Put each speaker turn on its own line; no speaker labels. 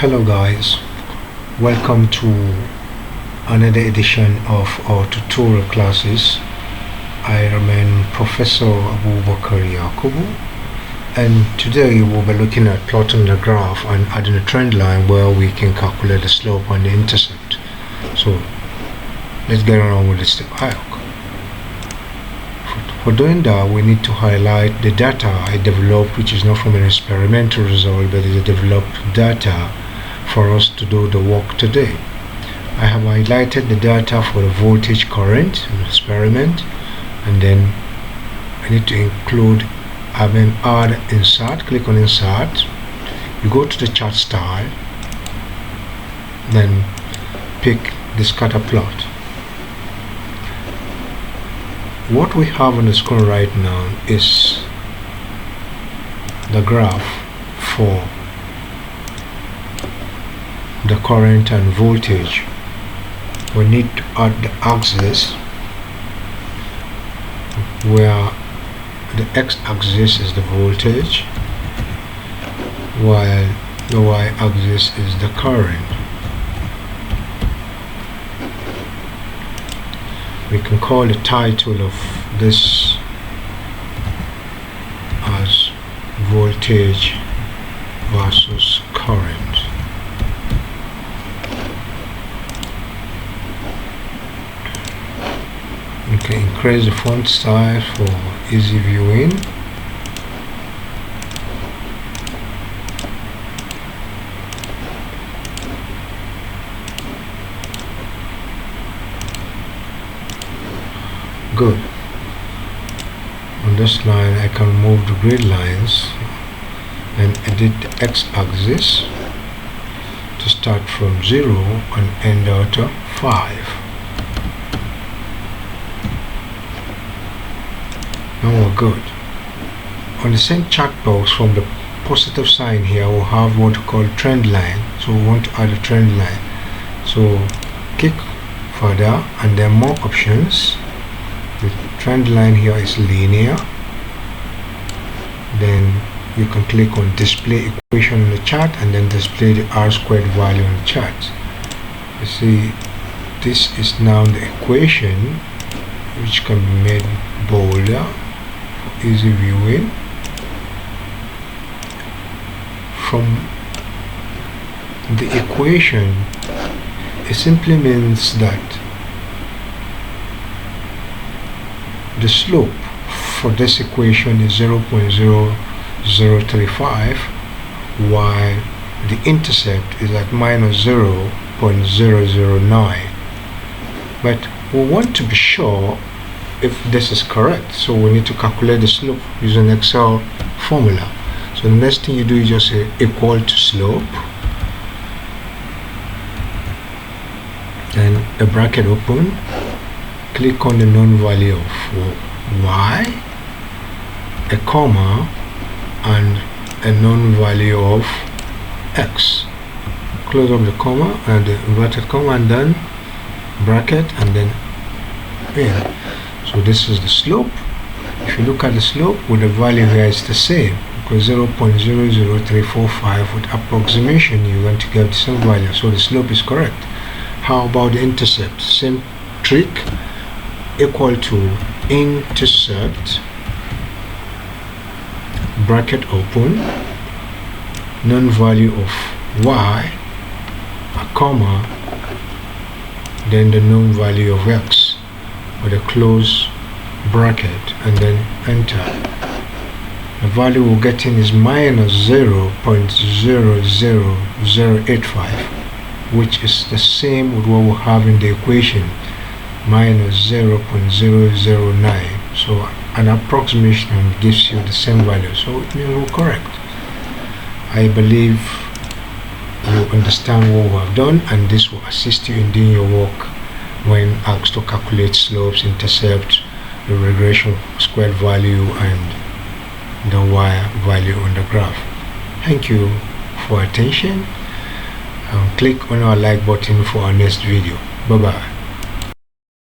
Hello guys, welcome to another edition of our tutorial classes. I remain Professor Abubakar Yakubu, and today we'll be looking at plotting the graph and adding a trend line where we can calculate the slope and the intercept. So let's get on with the step hierarchy. For doing that, we need to highlight the data I developed, which is not from an experimental result, but is a developed data for us to do the work today. I have highlighted the data for the voltage current experiment, and then I need to include add insert. Click on insert, you go to the chart style, then pick the scatter plot. What we have on the screen right now is the graph for the current and voltage. We need to add the axis, where the x-axis is the voltage while the y-axis is the current. We can call the title of this as voltage versus current. You can increase the font size for easy viewing. Good. On this line I can move the grid lines and edit the x-axis to start from 0 and end out at 5. Now we're good. On the same chart box, from the positive sign here, we'll have what we call trend line. So we want to add a trend line. So click further, and there are more options. The trend line here is linear. Then you can click on display equation on the chart, and then display the r-squared value on the chart. You see, this is now the equation, which can be made bolder for easy viewing. From the equation, it simply means that the slope for this equation is 0.0035, while the intercept is at minus 0.009. But we want to be sure if this is correct, so we need to calculate the slope using Excel formula. So the next thing you do is just say equal to slope, then a bracket open, click on the known value of y, a comma, and a known value of x. Close up the comma and the inverted comma, and then bracket, and then in. So this is the slope. If you look at the slope with the value here, it's the same, because 0.00345 with approximation you're going to get the same value, so the slope is correct. How about the intercept? Same trick. Equal to intercept, bracket open, known value of y, a comma, then the known value of x with a close bracket, and then enter. The value we're getting is minus 0.00085, which is the same with what we have in the equation, minus 0.009. So an approximation gives you the same value, so it means we're correct. I believe you understand what we have done, and this will assist you in doing your work when asked to calculate slopes, intercept, the regression squared value, and the y value on the graph. Thank you for attention. Click on our like button for our next video. Bye bye.